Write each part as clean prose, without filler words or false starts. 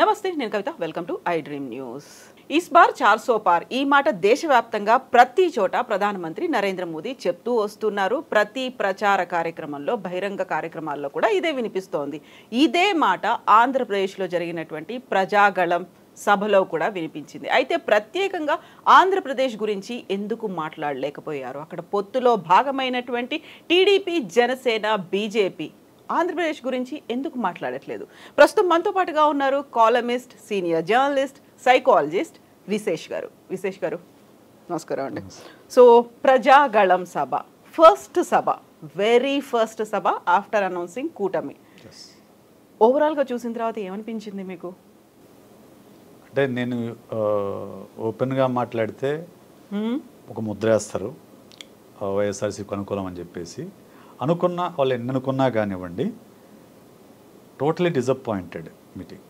నమస్తే, నేను Kavitha. Welcome to iDream news. इस बार 400 పార్ ఈ మాట దేశవ్యాప్తంగా ప్రతి చోట ప్రధానమంత్రి నరేంద్ర మోదీ చెప్తూ వస్తున్నారు. ప్రతి ప్రచార కార్యక్రమంలో, బహిరంగ కార్యక్రమాల్లో కూడా ఇదే వినిపిస్తోంది. ఇదే మాట ఆంధ్రప్రదేశ్లో జరిగినటువంటి ప్రజాగళం సభలో కూడా వినిపించింది. అయితే ప్రత్యేకంగా ఆంధ్రప్రదేశ్ గురించి ఎందుకు మాట్లాడలేకపోయారు? అక్కడ పొత్తులో భాగమైనటువంటి టీడీపీ, జనసేన, బీజేపీ ఆంధ్రప్రదేశ్ గురించి ఎందుకు మాట్లాడట్లేదు? ప్రస్తుతం మనతో పాటుగా ఉన్నారు కాలమిస్ట్, సీనియర్ జర్నలిస్ట్, సైకాలజిస్ట్ విశేష్ గారు. నమస్కారం అండి. సో ప్రజాగళం సభ, ఫస్ట్ సభ, వెరీ ఫస్ట్ సభ ఆఫ్టర్ అనౌన్సింగ్ కూటమి. ఓవరాల్గా చూసిన తర్వాత ఏమనిపించింది మీకు? అంటే నేను ఓపెన్గా మాట్లాడితే ఒక ముద్ర వేస్తారు వైఎస్ఆర్సీకి అనుకూలం అని చెప్పేసి. అనుకున్నా వాళ్ళు ఎన్ని అనుకున్నా కానివ్వండి, టోటలీ డిసప్పాయింటెడ్ మీటింగ్.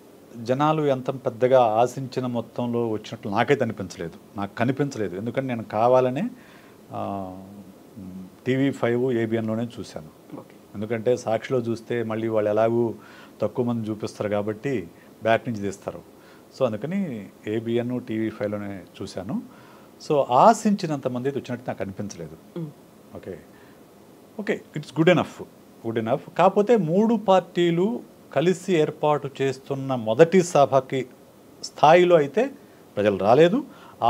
జనాలు ఎంత పెద్దగా ఆశించిన మొత్తంలో వచ్చినట్లు నాకైతే నాకు కనిపించలేదు. ఎందుకంటే నేను కావాలనే TV5 ABNలోనే చూశాను. ఎందుకంటే సాక్షిలో చూస్తే మళ్ళీ వాళ్ళు ఎలాగూ తక్కువ మంది చూపిస్తారు కాబట్టి బ్యాక్ నుంచి తీస్తారు. సో అందుకని ABN, TV5లోనే చూశాను. సో ఆశించినంత మంది అయితే వచ్చినట్టు నాకు అనిపించలేదు. Okay, it's good enough. కాకపోతే 3 పార్టీలు కలిసి ఏర్పాటు చేస్తున్న మొదటి సభకి స్థాయిలో అయితే ప్రజలు రాలేదు.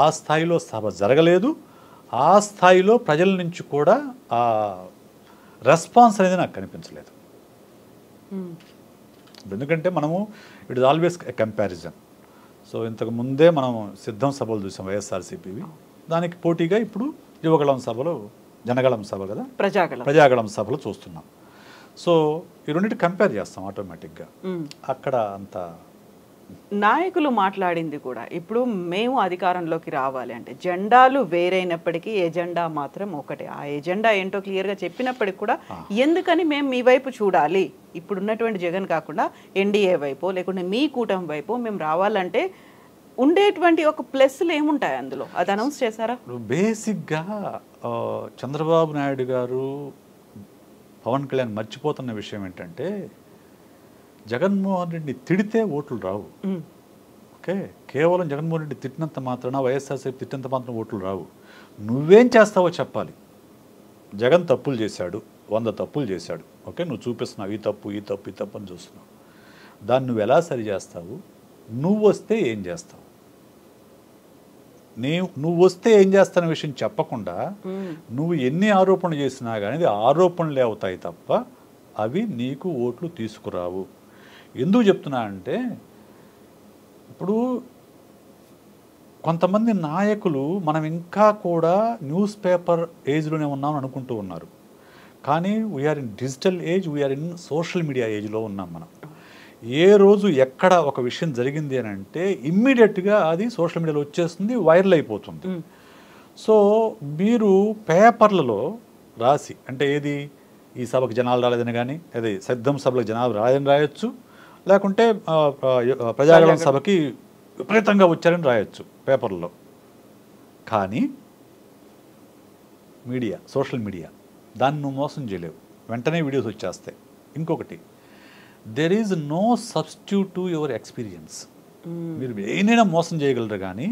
ఆ స్థాయిలో సభ జరగలేదు. ఆ స్థాయిలో ప్రజల నుంచి కూడా ఆ రెస్పాన్స్ అనేది నాకు కనిపించలేదు. ఎందుకంటే మనము it is always a comparison. So ఇంతకు ముందే మనం సిద్ధం సభలు చూసాం వైఎస్ఆర్సీపీవి. దానికి పోటీగా ఇప్పుడు యువగళం సభలు, జనగళం సభ కదా, ప్రజాగళం సభలు చూస్తున్నాం. సో ఈ రెండింటి కంపేర్ చేస్తాం ఆటోమేటిక్గా. అక్కడ అంత నాయకులు మాట్లాడింది కూడా, ఇప్పుడు మేము అధికారంలోకి రావాలి అంటే జెండాలు వేరైనప్పటికీ ఎజెండా మాత్రం ఒకటే. ఆ ఎజెండా ఏంటో క్లియర్గా చెప్పినప్పటికి కూడా ఎందుకని మేము మీ వైపు చూడాలి, ఇప్పుడున్నటువంటి జగన్ కాకుండా ఎన్డీఏ వైపు లేకుంటే మీ కూటమి వైపు మేము రావాలంటే ఉండేటువంటి ఒక ప్లస్లు ఏముంటాయి అందులో? అది అనౌన్స్ చేశారా? బేసిక్గా చంద్రబాబు నాయుడు గారు, పవన్ కళ్యాణ్ మర్చిపోతున్న విషయం ఏంటంటే, జగన్మోహన్ రెడ్డి తిడితే ఓట్లు రావు. కేవలం జగన్మోహన్ రెడ్డి తిట్టినంత మాత్రాన, వైఎస్ఆర్సీపీ తిట్టినంత మాత్రం ఓట్లు రావు. నువ్వేం చేస్తావో చెప్పాలి. జగన్ తప్పులు చేశాడు, 100 తప్పులు చేశాడు. నువ్వు చూపిస్తున్నావు ఈ తప్పు అని చూస్తున్నావు. దాన్ని నువ్వు ఎలా సరి చేస్తావు? నువ్వు వస్తే ఏం చేస్తావు? నువ్వు వస్తే ఏం చేస్తాన విషయం చెప్పకుండా నువ్వు ఎన్ని ఆరోపణలు చేసినా కానీ అది ఆరోపణలే అవుతాయి తప్ప అవి నీకు ఓట్లు తీసుకురావు. ఎందుకు చెప్తున్నా అంటే, ఇప్పుడు కొంతమంది నాయకులు మనం ఇంకా కూడా న్యూస్ పేపర్ ఏజ్లోనే ఉన్నామని అనుకుంటూ ఉన్నారు. కానీ we are in digital age, we are in social media ఏజ్లో ఉన్నాం మనం. ఏ రోజు ఎక్కడ ఒక విషయం జరిగింది అని అంటే ఇమ్మీడియట్గా అది సోషల్ మీడియాలో వచ్చేస్తుంది, వైరల్ అయిపోతుంది. సో మీరు పేపర్లలో రాసి, అంటే ఏది ఈ సభకు జనాలు రాలేదని కానీ, అదే సిద్ధం సభలకు జనాలు రాలేదని రాయొచ్చు, లేకుంటే ప్రజాగళం సభకి విపరీతంగా వచ్చారని రాయొచ్చు పేపర్లో. కానీ మీడియా, సోషల్ మీడియా దాన్ని నువ్వు మోసం చేయలేవు, వెంటనే వీడియోస్ వచ్చేస్తాయి. ఇంకొకటి, there is no substitute to your experience. మీరు ఏదైనా మోసం చేయగలరు కానీ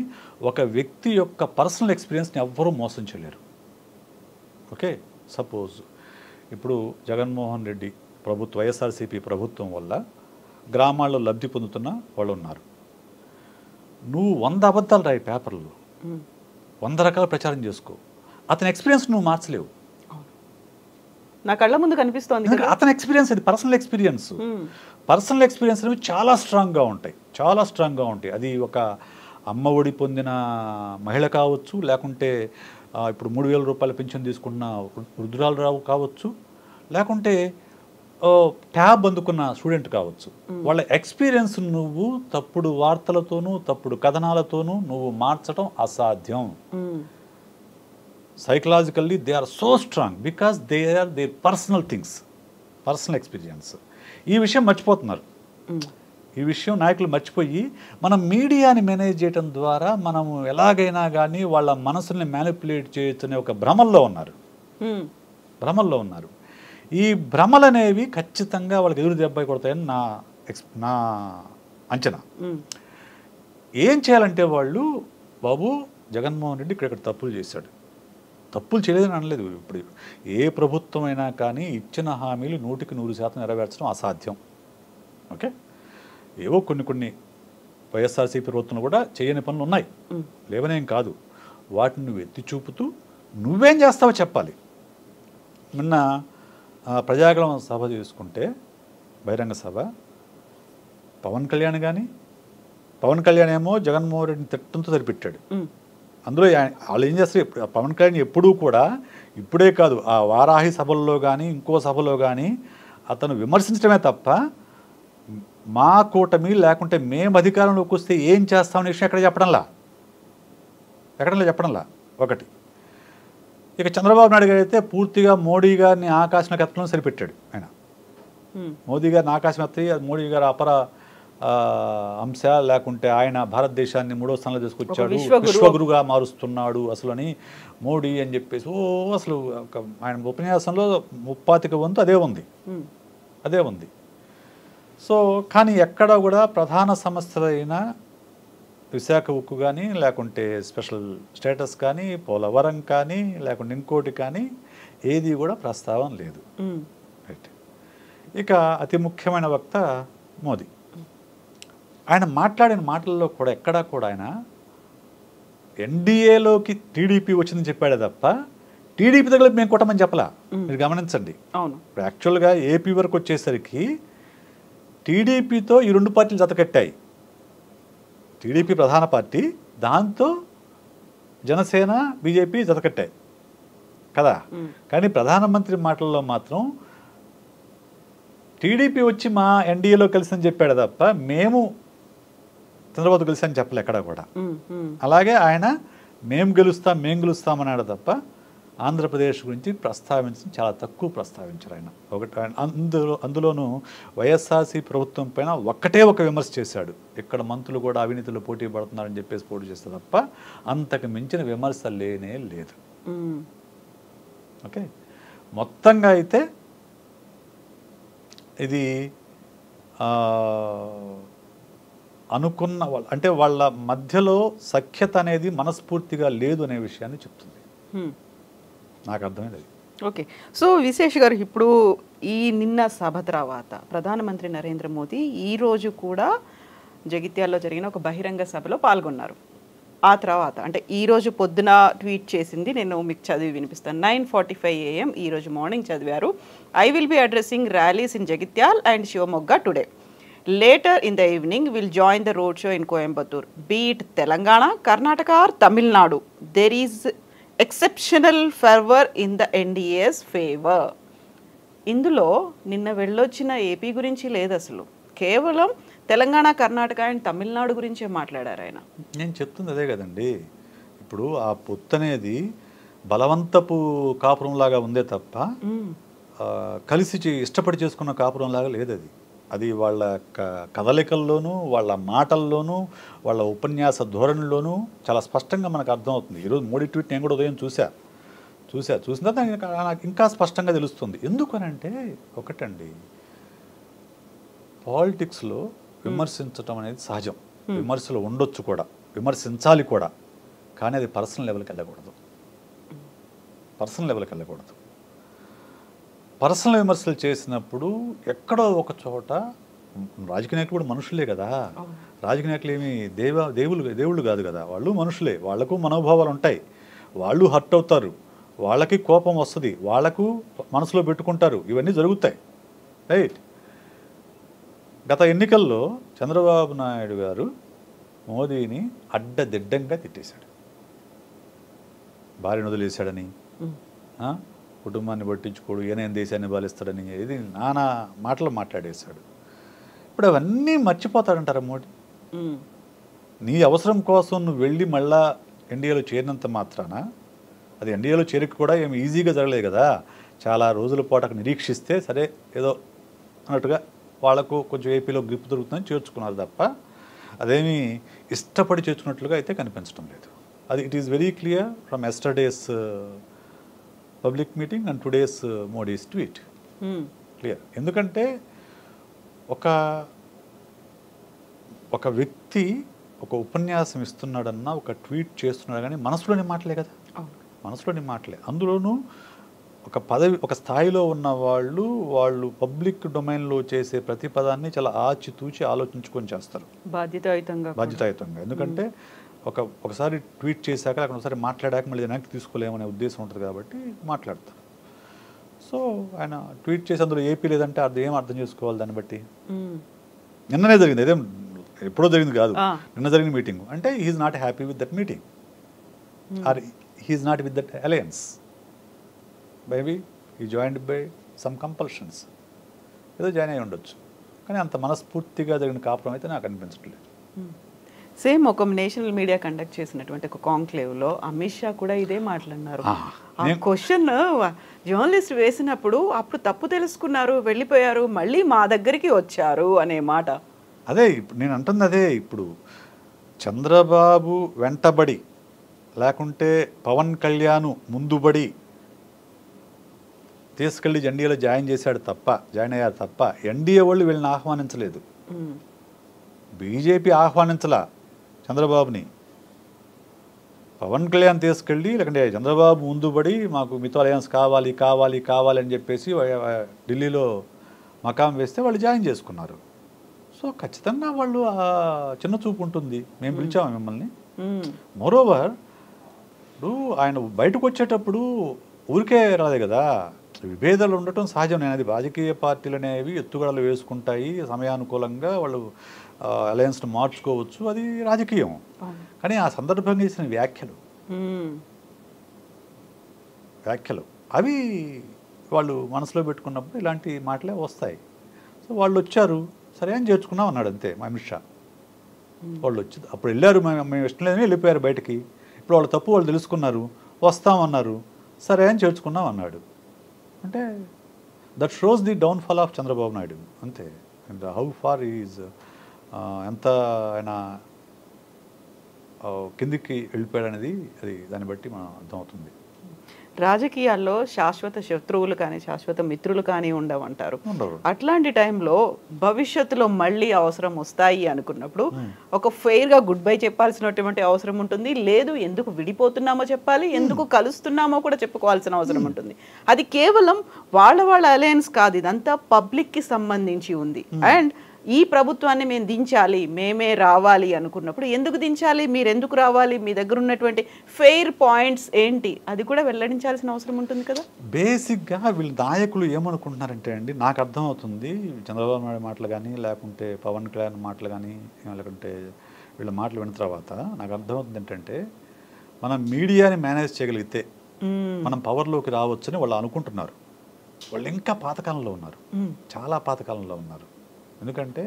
ఒక వ్యక్తి యొక్క పర్సనల్ ఎక్స్పీరియన్స్ని ఎవ్వరూ మోసం చేయలేరు. సపోజ్ ఇప్పుడు జగన్మోహన్ రెడ్డి ప్రభుత్వం, వైఎస్ఆర్సీపీ ప్రభుత్వం వల్ల గ్రామాల్లో లబ్ధి పొందుతున్న వాళ్ళు ఉన్నారు. నువ్వు 100 అబద్ధాలు రాయి పేపర్లో, 100 రకాల ప్రచారం చేసుకో, అతని ఎక్స్పీరియన్స్ నువ్వు మార్చలేవు. నా కళ్ళ ముందు కనిపిస్తోంది అతని ఎక్స్పీరియన్స్, అది పర్సనల్ ఎక్స్పీరియన్స్ అనేవి చాలా స్ట్రాంగ్గా ఉంటాయి. అది ఒక అమ్మ ఒడి పొందిన మహిళ కావచ్చు, లేకుంటే ఇప్పుడు 3,000 రూపాయల పెన్షన్ తీసుకున్న వృద్ధురాలు కావచ్చు, లేకుంటే ట్యాబ్ అందుకున్న స్టూడెంట్ కావచ్చు. వాళ్ళ ఎక్స్పీరియన్స్ నువ్వు తప్పుడు వార్తలతోనూ తప్పుడు కథనాలతోనూ నువ్వు మార్చడం అసాధ్యం. Psychologically they are so strong because they are their personal things, personal experience. ఈ విషయం మర్చిపోతున్నారు. ఈ విషయం నాయకులు మర్చిపోయి మనం మీడియాని మేనేజ్ చేయడం ద్వారా మనము ఎలాగైనా కానీ వాళ్ళ మనసుల్ని మ్యానిపులేట్ చేయొచ్చు అనే ఒక భ్రమల్లో ఉన్నారు. ఈ భ్రమలు అనేవి ఖచ్చితంగా వాళ్ళకి ఎదురు దెబ్బ కొడతాయని నా అంచనా. ఏం చేయాలంటే వాళ్ళు, బాబు జగన్మోహన్ రెడ్డి ఇక్కడ తప్పులు చేశాడు, తప్పులు చేయలేదని అనలేదు. ఇప్పుడు ఏ ప్రభుత్వం అయినా కానీ ఇచ్చిన హామీలు 100% నెరవేర్చడం అసాధ్యం. ఓకే, ఏవో కొన్ని వైఎస్ఆర్సీపీ ప్రభుత్వంలో కూడా చేయని పనులు ఉన్నాయి, లేవనేం కాదు. వాటిని నువ్వు ఎత్తి చూపుతూ నువ్వేం చేస్తావో చెప్పాలి. నిన్న ప్రజాగళం సభ తీసుకుంటే, బహిరంగ సభ, పవన్ కళ్యాణ్ ఏమో జగన్మోహన్ రెడ్డిని తిట్టంతో సరిపెట్టాడు. అందులో వాళ్ళు ఏం చేస్తారు, పవన్ కళ్యాణ్ ఎప్పుడూ కూడా, ఇప్పుడే కాదు, ఆ వారాహి సభల్లో కానీ ఇంకో సభలో కానీ అతను విమర్శించడమే తప్ప మా కూటమి లేకుంటే మేము అధికారంలోకి వస్తే ఏం చేస్తామనే విషయం ఎక్కడ చెప్పడంలా. ఒకటి. ఇక చంద్రబాబు నాయుడు గారు అయితే పూర్తిగా మోడీ గారిని ఆకాశంలోకి ఎత్తడం సరిపెట్టాడు. ఆయన మోదీ గారిని ఆకాశం ఎత్తి, మోడీ గారు అపర అంశ, లేకుంటే ఆయన భారతదేశాన్ని 3వ స్థానంలో తీసుకొచ్చాడు, విశ్వగురుగా మారుస్తున్నాడు అసలు అని మోడీ అని చెప్పేసి అసలు ఆయన ఉపన్యాసంలో 35% అదే ఉంది. సో కానీ ఎక్కడ కూడా ప్రధాన సమస్యలైన విశాఖ ఉక్కు కానీ, లేకుంటే స్పెషల్ స్టేటస్ కానీ, పోలవరం కానీ, లేకుంటే ఇంకోటి కానీ ఏది కూడా ప్రస్తావన లేదు. రైట్. ఇక అతి ముఖ్యమైన వక్త మోదీ. ఆయన మాట్లాడిన మాటల్లో కూడా ఎక్కడా కూడా ఆయన ఎన్డీఏలోకి టీడీపీ వచ్చిందని చెప్పాడే తప్ప టీడీపీ దగ్గర మేము కొట్టమని చెప్పలా. మీరు గమనించండి. ఇప్పుడు యాక్చువల్గా ఏపీ వరకు వచ్చేసరికి టీడీపీతో ఈ 2 పార్టీలు జతకట్టాయి. టీడీపీ ప్రధాన పార్టీ, దాంతో జనసేన బీజేపీ జతకట్టాయి కదా. కానీ ప్రధానమంత్రి మాటల్లో మాత్రం టీడీపీ వచ్చి మా ఎన్డీఏలో కలిసి చెప్పాడు తప్ప మేము చంద్రబాబు కలిసి అని చెప్పలే ఎక్కడ కూడా. అలాగే ఆయన మేము గెలుస్తామన్నాడు తప్ప ఆంధ్రప్రదేశ్ గురించి చాలా తక్కువ ప్రస్తావించారు ఆయన. అందులోనూ వైఎస్ఆర్సీ ప్రభుత్వం పైన ఒక విమర్శ చేశాడు. ఇక్కడ మంత్రులు కూడా అవినీతిలో పోటీ పడుతున్నారని చెప్పేసి పోటీ చేస్తే తప్ప అంతకు మించిన విమర్శ లేనే లేదు. ఓకే, మొత్తంగా అయితే ఇది అనుకున్న అంటే వాళ్ళ మధ్యలో సఖ్యత అనేది మనస్ఫూర్తిగా లేదు అనే విషయాన్ని చెప్తుంది. నాకు అర్థమైంది. ఓకే, సో విశేష్ గారు, ఇప్పుడు ఈ నిన్న సభ తర్వాత ప్రధానమంత్రి నరేంద్ర మోదీ ఈరోజు కూడా జగిత్యాల్లో జరిగిన ఒక బహిరంగ సభలో పాల్గొన్నారు. ఆ తర్వాత అంటే ఈరోజు పొద్దున ట్వీట్ చేసింది నేను మీకు చదివి వినిపిస్తాను. 9:45 AM ఈరోజు మార్నింగ్ చదివారు. I will be addressing rallies in Jagtial and Shivamogga today. Later in the evening, we'll join the roadshow in Coimbatore. Be it Telangana, Karnataka or Tamil Nadu, there is exceptional fervor in the NDA's favor. ఇందులో నిన్న వెళ్ళొచ్చిన AP గురించి లేదు, అసలు కేవలం Telangana, Karnataka and Tamil Nadu గురించే మాట్లాడారు ఆయన. నేను చెప్తుంది అదే కదండి. ఇప్పుడు ఆ పొత్తు అనేది బలవంతపు కాపురంలాగా ఉందే తప్ప కలిసి ఇష్టపడి చేసుకున్న కాపురంలాగా లేదు. అది వాళ్ళ కదలికల్లోనూ, వాళ్ళ మాటల్లోనూ, వాళ్ళ ఉపన్యాస ధోరణిలోనూ చాలా స్పష్టంగా మనకు అర్థమవుతుంది. ఈరోజు మోడీ ట్వీట్ నేను కూడా ఉదయం చూసిన తర్వాత నాకు ఇంకా స్పష్టంగా తెలుస్తుంది. ఎందుకనంటే ఒకటండి, పాలిటిక్స్లో విమర్శించడం అనేది సహజం. విమర్శలు ఉండొచ్చు కూడా, విమర్శించాలి కూడా, కానీ అది పర్సనల్ లెవెల్కి వెళ్ళకూడదు. పర్సనల్ విమర్శలు చేసినప్పుడు ఎక్కడో ఒక చోట, రాజకీయ నాయకులు కూడా మనుషులే కదా, రాజకీయ నాయకులు ఏమి దేవుళ్ళు కాదు కదా, వాళ్ళు మనుషులే, వాళ్లకు మనోభావాలు ఉంటాయి, వాళ్ళు హర్ట్ అవుతారు, వాళ్ళకి కోపం వస్తుంది, వాళ్లకు మనసులో పెట్టుకుంటారు, ఇవన్నీ జరుగుతాయి. రైట్. గత ఎన్నికల్లో చంద్రబాబు నాయుడు గారు మోదీని అడ్డదిడ్డంగా తిట్టేశాడు. భార్యను వదిలేశాడని, కుటుంబాన్ని పట్టించుకోడు, ఏనేం దేశాన్ని పాలిస్తాడని, ఇది నానా మాటలు మాట్లాడేశాడు. ఇప్పుడు అవన్నీ మర్చిపోతాడంటారా మోడీ? నీ అవసరం కోసం నువ్వు వెళ్ళి మళ్ళా ఎన్డీఏలో చేరినంత మాత్రాన, అది ఎన్డీఏలో చేరిక కూడా ఏమి ఈజీగా జరగలేదు కదా, చాలా రోజుల పాటు అక్కడ నిరీక్షిస్తే సరే ఏదో అన్నట్టుగా వాళ్లకు కొంచెం ఏపీలో గ్రిప్ దొరుకుతుందని చేర్చుకున్నారు తప్ప అదేమీ ఇష్టపడి చేర్చుకున్నట్లుగా అయితే కనిపించడం లేదు. అది it is very clear from yesterday's public meeting and today's Modi's tweet. Clear. ఎందుకంటే ఒక ఒక వ్యక్తి ఒక ఉపన్యాసం ఇస్తున్నాడన్నా ఒక ట్వీట్ చేస్తున్నాడు కానీ మనసులోని మాటలే కదా, మనసులోని మాటలే. అందులోనూ ఒక పదవి ఒక స్థాయిలో ఉన్న వాళ్ళు పబ్లిక్ డొమైన్లో చేసే ప్రతి పదాన్ని చాలా ఆచితూచి ఆలోచించుకొని చేస్తారు బాధ్యతాయుతంగా. ఎందుకంటే ఒకసారి ట్వీట్ చేశాక లేకపోతే ఒకసారి మాట్లాడాక మళ్ళీ వెనక్కి తీసుకోలేమనే ఉద్దేశం ఉంటుంది కాబట్టి మాట్లాడతారు. సో ఆయన ట్వీట్ చేసి అందులో ఏపీ లేదంటే ఏం అర్థం చేసుకోవాలి దాన్ని బట్టి? నిన్ననే జరిగింది, అదేం ఎప్పుడో జరిగింది కాదు, నిన్న జరిగిన మీటింగ్. అంటే he is not happy with that meeting or he is not with that alliance. Maybe he joined by some compulsions, ఏదో జాయిన్ అయి ఉండొచ్చు. కానీ అంత మనస్ఫూర్తిగా జరిగిన కాపురం అయితే నాకు అనిపించట్లేదు. సేమ్ ఒక నేషనల్ మీడియా కండక్ట్ చేసినటువంటి ఒక కాంక్లేవ్లో అమిత్ షా కూడా ఇదే మాట్లాడినారు. ఆ క్వశ్చన్ జర్నలిస్ట్ వేసినప్పుడు అప్పుడు తప్పు తెలుసుకున్నారు, వెళ్ళిపోయారు, మళ్ళీ మా దగ్గరికి వచ్చారు అనే మాట. అదే ఇప్పుడు నేను అంటుంది అదే. ఇప్పుడు చంద్రబాబు వెంటబడి లేకుంటే పవన్ కళ్యాణ్ ముందుబడి తీసుకెళ్ళి ఎన్డీఏలో జాయిన్ అయ్యారు తప్ప ఎన్డీఏ వాళ్ళు వీళ్ళని ఆహ్వానించలేదు. బీజేపీ ఆహ్వానించలా చంద్రబాబుని. పవన్ కళ్యాణ్ తీసుకెళ్ళి లేకంటే చంద్రబాబు ముందుబడి మాకు మీతో అలయన్స్ కావాలి అని చెప్పేసి ఢిల్లీలో మకాం వేస్తే వాళ్ళు జాయిన్ చేసుకున్నారు. సో ఖచ్చితంగా వాళ్ళు చిన్న చూపు ఉంటుంది. మేము పిలిచాము మిమ్మల్ని. మోరోవర్ ఇప్పుడు ఆయన బయటకు వచ్చేటప్పుడు ఊరికే రాదే కదా, విభేదాలు ఉండటం సహజం. నేను అది రాజకీయ పార్టీలు అనేవి ఎత్తుగడలు వేసుకుంటాయి, సమయానుకూలంగా వాళ్ళు అలయన్స్ను మార్చుకోవచ్చు, అది రాజకీయం. కానీ ఆ సందర్భంగా చేసిన వ్యాఖ్యలు అవి వాళ్ళు మనసులో పెట్టుకున్నప్పుడు ఇలాంటి మాటలే వస్తాయి. సో వాళ్ళు వచ్చారు, సరే అని చేర్చుకున్నాం అన్నాడు అంతే అమిత్ షా. వాళ్ళు వచ్చి అప్పుడు వెళ్ళారు, మేము ఇష్టం లేదని వెళ్ళిపోయారు బయటికి. ఇప్పుడు వాళ్ళ తప్పు వాళ్ళు తెలుసుకున్నారు, వస్తామన్నారు, సరే అని చేర్చుకున్నాం అన్నాడు. అంటే that shows the downfall of Chandrababu Naidu అంతే. అండ్ హౌ ఫార్ ఈజ్ ఎంత ఆయన కిందికి వెళ్ళిపోయాడు అనేది అది దాన్ని బట్టి మనం అర్థమవుతుంది. రాజకీయాల్లో శాశ్వత శత్రువులు కానీ శాశ్వత మిత్రులు కానీ ఉండవంటారు. అట్లాంటి టైంలో భవిష్యత్తులో మళ్ళీ అవసరం వస్తాయి అనుకున్నప్పుడు ఒక ఫెయిర్గా గుడ్ బై చెప్పాల్సినటువంటి అవసరం ఉంటుంది. లేదు ఎందుకు విడిపోతున్నామో చెప్పాలి, ఎందుకు కలుస్తున్నామో కూడా చెప్పుకోవాల్సిన అవసరం ఉంటుంది. అది కేవలం వాళ్ళ అలయన్స్ కాదు, ఇదంతా పబ్లిక్కి సంబంధించి ఉంది. అండ్ ఈ ప్రభుత్వాన్ని మేము దించాలి, మేమే రావాలి అనుకున్నప్పుడు ఎందుకు దించాలి, మీరు ఎందుకు రావాలి, మీ దగ్గర ఉన్నటువంటి ఫెయిర్ పాయింట్స్ ఏంటి, అది కూడా వెల్లడించాల్సిన అవసరం ఉంటుంది కదా. బేసిక్గా వీళ్ళ నాయకులు ఏమనుకుంటున్నారంటే అండి, నాకు అర్థమవుతుంది చంద్రబాబు నాయుడు మాటలు కానీ లేకుంటే పవన్ కళ్యాణ్ మాటలు కానీ లేకుంటే వీళ్ళ మాటలు విన్న తర్వాత నాకు అర్థమవుతుంది ఏంటంటే, మనం మీడియాని మేనేజ్ చేయగలిగితే మనం పవర్లోకి రావచ్చని వాళ్ళు అనుకుంటున్నారు. వాళ్ళు ఇంకా పాతకాలంలో ఉన్నారు, చాలా పాతకాలంలో ఉన్నారు. ఎందుకంటే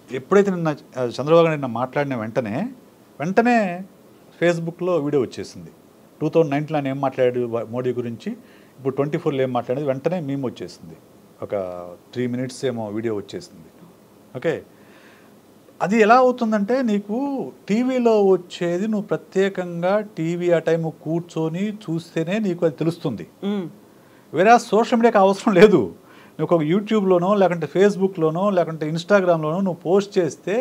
ఎప్పుడైతే నిన్న చంద్రబాబు నిన్న మాట్లాడిన వెంటనే ఫేస్బుక్లో వీడియో వచ్చేసింది. 2019లో ఆయన ఏం మాట్లాడాడు మోడీ గురించి, ఇప్పుడు 24లో ఏం మాట్లాడేది వెంటనే మేము వచ్చేసింది. ఒక 3 minutes ఏమో వీడియో వచ్చేసింది. ఓకే, అది ఎలా అవుతుందంటే నీకు టీవీలో వచ్చేది నువ్వు ప్రత్యేకంగా టీవీ ఆ టైం కూర్చొని చూస్తేనే నీకు అది తెలుస్తుంది. వేరే సోషల్ మీడియాకి అవసరం లేదు. నువ్వు ఒక యూట్యూబ్లోనో లేకుంటే ఫేస్బుక్లోనో లేకుంటే ఇన్స్టాగ్రామ్లోనో నువ్వు పోస్ట్ చేస్తే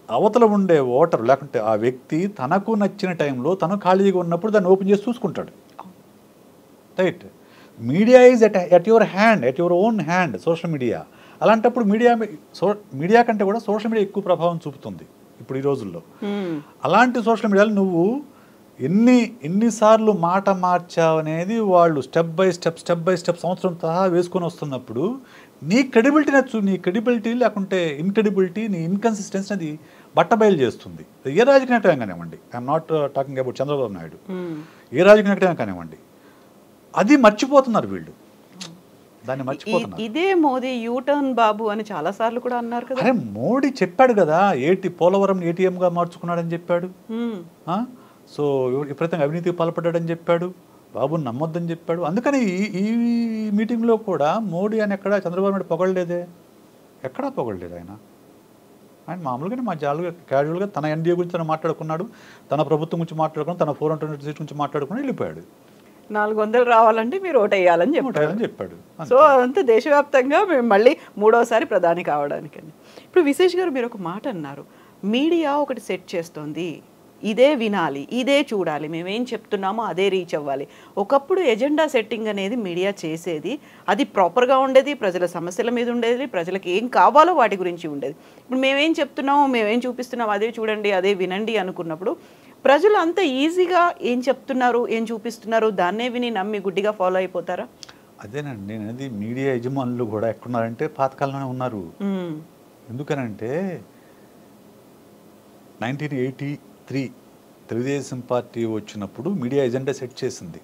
అవతల ఉండే ఓటర్ లేకుంటే ఆ వ్యక్తి తనకు నచ్చిన టైంలో తను ఖాళీగా ఉన్నప్పుడు దాన్ని ఓపెన్ చేసి చూసుకుంటాడు. Right, media is at your hand, at your own hand social media. అలాంటప్పుడు మీడియా కంటే కూడా సోషల్ మీడియా ఎక్కువ ప్రభావం చూపుతుంది ఇప్పుడు ఈ రోజుల్లో. అలాంటి సోషల్ మీడియాలో నువ్వు ఎన్నిసార్లు మాట మార్చావనేది వాళ్ళు స్టెప్ బై స్టెప్ సంవత్సరం సహా వేసుకొని వస్తున్నప్పుడు నీ క్రెడిబిలిటీ లేకుంటే ఇన్క్రెడిబిలిటీ, నీ ఇన్కన్సిస్టెన్సీ అది బట్టబయలు చేస్తుంది. ఏ రాజకీయ నాయకుడు కానివ్వండి, I'm not talking about Chandrababu Naidu, ఏ రాజకీయ నాయకుడు కానివ్వండి, అది మర్చిపోతున్నారు వీళ్ళు, దాన్ని మర్చిపోతున్నారు. ఇదే మోదీ యూటర్న్ బాబు అని చాలా సార్లు కూడా అన్నారు కదా. అరే మోడీ చెప్పాడు కదా, పోలవరం ఏటీఎంగా మార్చుకున్నాడని చెప్పాడు. సో విపరీతంగా అవినీతికి పాల్పడ్డాడని చెప్పాడు, బాబుని నమ్మొద్దని చెప్పాడు. అందుకని ఈ మీటింగ్లో కూడా మోడీ అని ఎక్కడా చంద్రబాబు నాయుడు పొగడలేదే, ఎక్కడా పొగడలేదు. ఆయన మామూలుగానే క్యాజువల్గా తన ఎన్డీఏ గురించి తను మాట్లాడుకున్నాడు, తన ప్రభుత్వం గురించి మాట్లాడుకున్నాడు, తన 420 సీట్స్ గురించి మాట్లాడుకుని వెళ్ళిపోయాడు. 400 రావాలంటే మీరు ఓటేయాలని చెప్పాడు. సో అంతే దేశవ్యాప్తంగా మేము మళ్ళీ మూడోసారి ప్రధాని కావడానికని. ఇప్పుడు విశేష్ గారు మీరు ఒక మాట అన్నారు, మీడియా ఒకటి సెట్ చేస్తోంది, ఇదే వినాలి, ఇదే చూడాలి, మేమేం చెప్తున్నామో అదే రీచ్ అవ్వాలి. ఒకప్పుడు ఎజెండా సెట్టింగ్ అనేది మీడియా చేసేది, అది ప్రాపర్గా ఉండేది, ప్రజల సమస్యల మీద ఉండేది, ప్రజలకు ఏం కావాలో వాటి గురించి ఉండేది. ఇప్పుడు మేమేం చెప్తున్నామో మేమేం చూపిస్తున్నామో అదే చూడండి అదే వినండి అనుకున్నప్పుడు ప్రజలు అంత ఈజీగా ఏం చెప్తున్నారు ఏం చూపిస్తున్నారు దాన్నే విని నమ్మి గుడ్డిగా ఫాలో అయిపోతారా? అదేనండి నేను అనేది, మీడియా యజమానులు కూడా ఎక్కడున్నారంటే పాతకాలంలోనే ఉన్నారు. ఎందుకనంటే 1983 తెలుగుదేశం పార్టీ వచ్చినప్పుడు మీడియా ఎజెండా సెట్ చేసింది.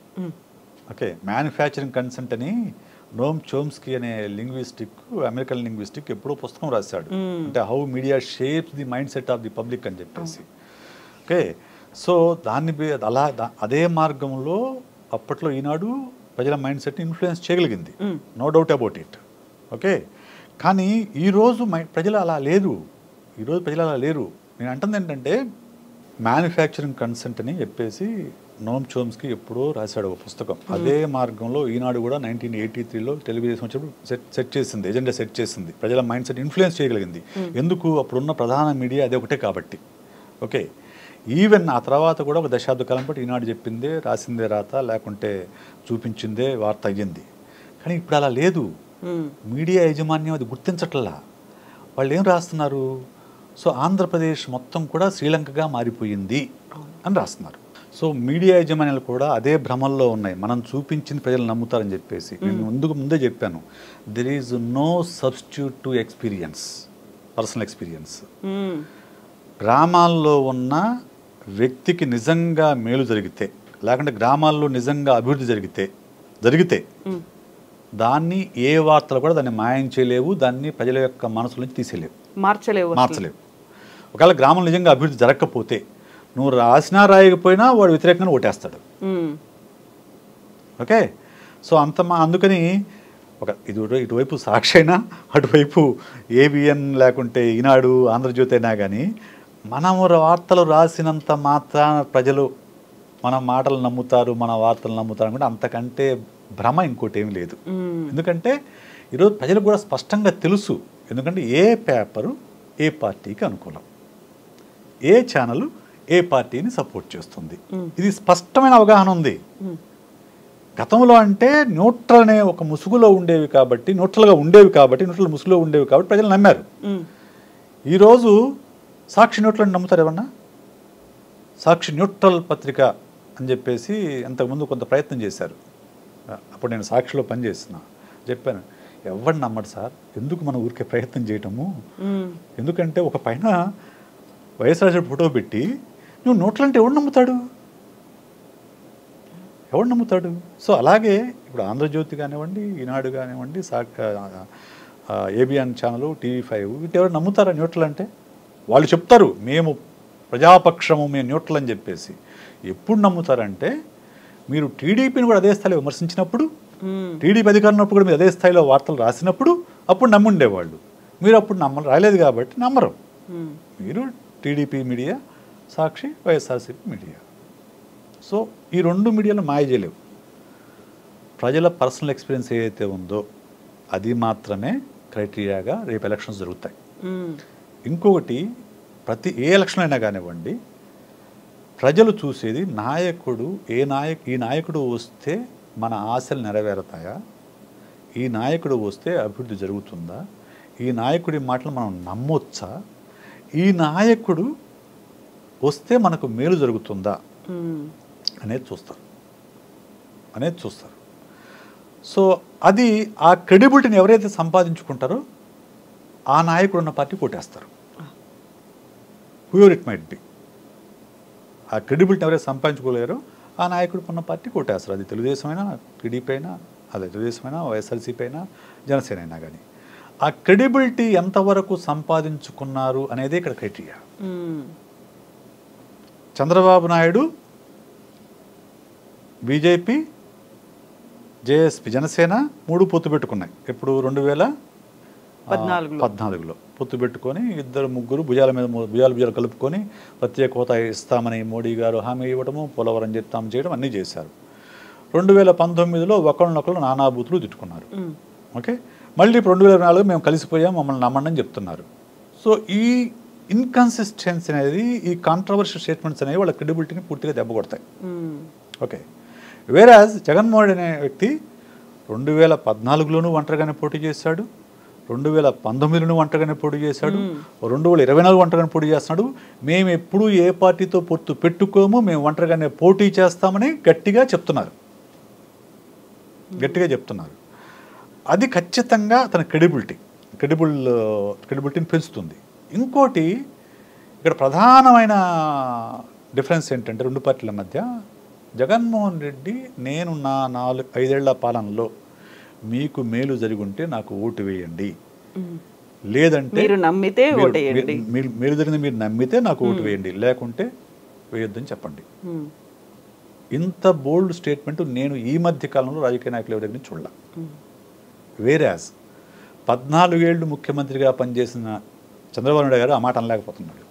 ఓకే, మ్యానుఫ్యాక్చరింగ్ కన్సెంట్ అని నోమ్ చోమ్స్కీ అనే లింగ్విస్టిక్, అమెరికన్ లింగ్విస్టిక్ ఎప్పుడో పుస్తకం రాశాడు. అంటే how media shapes the mind set of the public అని చెప్పేసి. ఓకే, సో దాన్ని అలా అదే మార్గంలో అప్పట్లో ఈనాడు ప్రజల మైండ్ సెట్ని ఇన్ఫ్లుయెన్స్ చేయగలిగింది, no doubt about it. Okay, కానీ ఈరోజు ప్రజలు అలా లేరు. ఈరోజు ప్రజలు అలా లేరు. నేను అంటుంది ఏంటంటే మ్యానుఫ్యాక్చరింగ్ కన్సెంట్ అని చెప్పేసి నోమ్ చోమ్స్కీ ఎప్పుడో రాశాడు ఒక పుస్తకం. అదే మార్గంలో ఈనాడు కూడా 1983లో తెలుగుదేశం వచ్చినప్పుడు సెట్ చేసింది, ఎజెండా సెట్ చేసింది, ప్రజల మైండ్ సెట్ ఇన్ఫ్లుయెన్స్ చేయగలిగింది. ఎందుకు? అప్పుడున్న ప్రధాన మీడియా అదే ఒకటే కాబట్టి. ఓకే, ఈవెన్ ఆ తర్వాత కూడా ఒక దశాబ్ద కాలం పాటు ఈనాడు చెప్పిందే, రాసిందే రాత, లేకుంటే చూపించిందే వార్త అయ్యింది. కానీ ఇప్పుడు అలా లేదు. మీడియా యాజమాన్యం అది గుర్తించట్లా. వాళ్ళు ఏం రాస్తున్నారు? సో ఆంధ్రప్రదేశ్ మొత్తం కూడా శ్రీలంకగా మారిపోయింది అని రాస్తున్నారు. సో మీడియా యాజమాన్యాలు కూడా అదే భ్రమల్లో ఉన్నాయి, మనం చూపించింది ప్రజలు నమ్ముతారని చెప్పేసి. నేను ముందే చెప్పాను, there is no substitute to experience, personal experience. గ్రామాల్లో ఉన్న వ్యక్తికి నిజంగా మేలు జరిగితే, లేకుంటే గ్రామాల్లో నిజంగా అభివృద్ధి జరిగితే దాన్ని ఏ వార్తలు కూడా దాన్ని మాయం చేయలేవు, దాన్ని ప్రజల యొక్క మనసుల నుంచి తీసేయలేవు, మార్చలేవు. ఒకవేళ గ్రామం నిజంగా అభివృద్ధి జరగకపోతే నువ్వు రాసినా రాయకపోయినా వాడు వ్యతిరేకంగా ఓటేస్తాడు. ఓకే, సో అందుకని ఇటువైపు సాక్షి అయినా అటువైపు ఏబిఎన్ లేకుంటే ఈనాడు ఆంధ్రజ్యోతి అయినా కానీ మనము వార్తలు రాసినంత మాత్రాన ప్రజలు మన మాటలు నమ్ముతారు, మన వార్తలు నమ్ముతారు అనుకుంటే అంతకంటే భ్రమ ఇంకోటి ఏమీ లేదు. ఎందుకంటే ఈరోజు ప్రజలకు కూడా స్పష్టంగా తెలుసు, ఎందుకంటే ఏ పేపరు ఏ పార్టీకి అనుకూలం, ఏ ఛానల్ ఏ పార్టీని సపోర్ట్ చేస్తుంది, ఇది స్పష్టమైన అవగాహన ఉంది. గతంలో అంటే న్యూట్రల్ అనే ఒక ముసుగులో ఉండేవి కాబట్టి, న్యూట్రల్ ముసుగులో ఉండేవి కాబట్టి ప్రజలు నమ్మారు. ఈరోజు సాక్షి న్యూట్రల్ అని నమ్ముతారు ఎవరన్నా? సాక్షి న్యూట్రల్ పత్రిక అని చెప్పేసి అంతకుముందు కొంత ప్రయత్నం చేశారు. అప్పుడు నేను సాక్షిలో పనిచేస్తున్నా, చెప్పాను ఎవరు నమ్మడు సార్, ఎందుకు మన ఊరికే ప్రయత్నం చేయటము, ఎందుకంటే ఒక పైన వైఎస్ఆర్ ఫోటో పెట్టి నువ్వు న్యూట్రల్ అంటే ఎవడు నమ్ముతాడు? సో అలాగే ఇప్పుడు ఆంధ్రజ్యోతి కానివ్వండి, ఈనాడు కానివ్వండి, ఏబిఎన్ ఛానల్, TV5 వీటి ఎవరు నమ్ముతారా న్యూట్రల్ అంటే? వాళ్ళు చెప్తారు మేము ప్రజాపక్షము, మేము న్యూట్రల్ అని చెప్పేసి. ఎప్పుడు నమ్ముతారంటే మీరు టీడీపీని కూడా అదే స్థాయిలో విమర్శించినప్పుడు, టీడీపీ అధికారం ఉన్నప్పుడు కూడా మీరు అదే స్థాయిలో వార్తలు రాసినప్పుడు అప్పుడు నమ్ముండేవాళ్ళు. మీరు అప్పుడు రాయలేదు కాబట్టి నమ్మరు. మీరు టీడీపీ మీడియా, సాక్షి, వైఎస్ఆర్సీపీ మీడియా. సో ఈ రెండు మీడియాలు మాయ చేయలేవు. ప్రజల పర్సనల్ ఎక్స్పీరియన్స్ ఏదైతే ఉందో అది మాత్రమే క్రైటీరియాగా రేపు ఎలక్షన్స్ జరుగుతాయి. ఇంకొకటి, ఏ ఎలక్షన్ అయినా కానివ్వండి, ప్రజలు చూసేది నాయకుడు, ఈ నాయకుడు వస్తే మన ఆశలు నెరవేరుతాయా, ఈ నాయకుడు వస్తే అభివృద్ధి జరుగుతుందా, ఈ నాయకుడి మాటలు మనం నమ్మొచ్చా, ఈ నాయకుడు వస్తే మనకు మేలు జరుగుతుందా అనేది చూస్తారు. సో అది ఆ క్రెడిబిలిటీని ఎవరైతే సంపాదించుకుంటారో ఆ నాయకుడు ఉన్న పార్టీ కొట్టేస్తారు. హూఎవర్ ఇట్ మైట్ బి, ఆ క్రెడిబిలిటీని ఎవరైతే సంపాదించుకోలేరో ఆ నాయకుడు ఉన్న పార్టీ కొట్టేస్తారు. అది తెలుగుదేశం అయినా, టీడీపీ అయినా, అదే తెలుగుదేశం అయినా, వైఎస్ఆర్సీపీ అయినా, జనసేన అయినా కానీ ఆ క్రెడిబిలిటీ ఎంతవరకు సంపాదించుకున్నారు అనేది ఇక్కడ criteria. Chandrababu Naidu, BJP, JSP, Janasena 3 పొత్తు పెట్టుకున్నాయి. ఎప్పుడు 2014లో పొత్తు పెట్టుకొని ముగ్గురు భుజాలు కలుపుకొని ప్రత్యేక హోదా ఇస్తామని మోడీ గారు హామీ ఇవ్వడము, పోలవరం చేయడం అన్నీ చేశారు. 2019లో ఒకళ్ళనొకళ్ళు నానాబూతులు తిట్టుకున్నారు. ఓకే, మళ్ళీ ఇప్పుడు 2024 మేము కలిసిపోయాం, మమ్మల్ని నమ్మండి అని చెప్తున్నారు. సో ఈ ఇన్కన్సిస్టెన్సీ అనేది, ఈ కాంట్రవర్షియల్ స్టేట్మెంట్స్ అనేవి వాళ్ళ క్రెడిబిలిటీని పూర్తిగా దెబ్బ కొడతాయి. ఓకే, వేరాజ్ జగన్మోహన్ రెడ్డి అనే వ్యక్తి 2014లోనూ ఒంటరిగానే పోటీ చేశాడు, 2019లోనూ ఒంటరిగానే పోటీ చేశాడు, 2024 ఒంటరిగానే పోటీ చేస్తున్నాడు. మేము ఎప్పుడు ఏ పార్టీతో పొత్తు పెట్టుకోము, మేము ఒంటరిగానే పోటీ చేస్తామని గట్టిగా చెప్తున్నారు. అది ఖచ్చితంగా తన క్రెడిబిలిటీని పెంచుతుంది. ఇంకోటి ఇక్కడ ప్రధానమైన డిఫరెన్స్ ఏంటంటే రెండు పార్టీల మధ్య, జగన్మోహన్ రెడ్డి నేను నా 5 ఏళ్ల పాలనలో మీకు మేలు జరిగి ఉంటే నాకు ఓటు వేయండి, లేదంటే మీరు నమ్మితే ఓటేయండి, మేలు జరిగింది మీరు నమ్మితే నాకు ఓటు వేయండి, లేకుంటే వేయొద్దని చెప్పండి. ఇంత బోల్డ్ స్టేట్మెంట్ నేను ఈ మధ్య కాలంలో రాజకీయ నాయకుల దగ్గర నుంచి చూడాల. వేరాజ్ 14 ఏళ్ళు ముఖ్యమంత్రిగా పనిచేసిన చంద్రబాబు నాయుడు గారు ఆ మాట అనలేకపోతున్నాడు.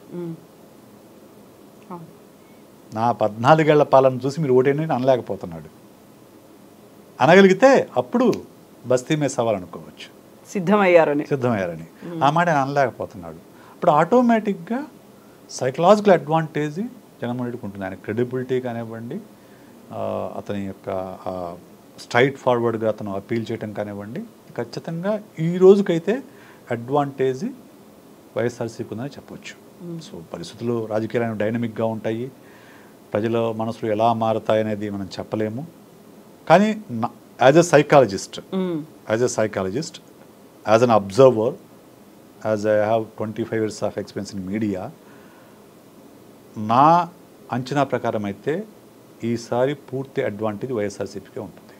నా 14 ఏళ్ల పాలన చూసి మీరు ఓటేయండి అనలేకపోతున్నాడు. అనగలిగితే అప్పుడు బస్తీ మీద సవాల్ అనుకోవచ్చు, సిద్ధమయ్యారని. ఆ మాట ఆయన అనలేకపోతున్నాడు. ఇప్పుడు ఆటోమేటిక్గా సైకలాజికల్ అడ్వాంటేజ్ జగన్మోహన్ రెడ్డికి ఉంటుంది. ఆయన క్రెడిబిలిటీ కానివ్వండి, అతని యొక్క స్ట్రైట్ ఫార్వర్డ్గా అతను అపీల్ చేయడం కానివ్వండి, ఖచ్చితంగా ఈ రోజుకైతే అడ్వాంటేజ్ వైఎస్ఆర్సీపీ ఉందని చెప్పవచ్చు. సో పరిస్థితులు రాజకీయాలు డైనమిక్గా ఉంటాయి, ప్రజల మనసులు ఎలా మారుతాయి అనేది మనం చెప్పలేము. కానీ as a psychologist, as an observer, as I have 25 years of experience in media, నా అంచనా ప్రకారం అయితే ఈసారి పూర్తి అడ్వాంటేజ్ వైఎస్ఆర్సీపీకే ఉంటుంది.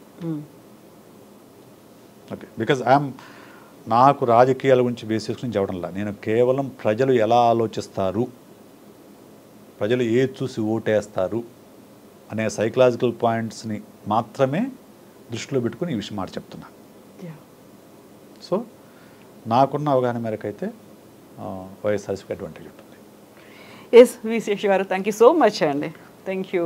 ఓకే, బికాజ్ నాకు రాజకీయాల గురించి బేస్ చేసుకుని చెప్పడంలా, నేను కేవలం ప్రజలు ఎలా ఆలోచిస్తారు, ప్రజలు ఏది చూసి ఓటేస్తారు అనే సైకలాజికల్ పాయింట్స్ని మాత్రమే దృష్టిలో పెట్టుకుని ఈ విషయం మాట చెప్తున్నా. సో నాకున్న అవగాహన మేరకు అయితే వైఎస్ఆర్సీపీకి అడ్వాంటేజ్ ఉంటుంది. ఎస్ వి శేష్ గారు, థ్యాంక్ యూ సో మచ్ అండి. Thank you.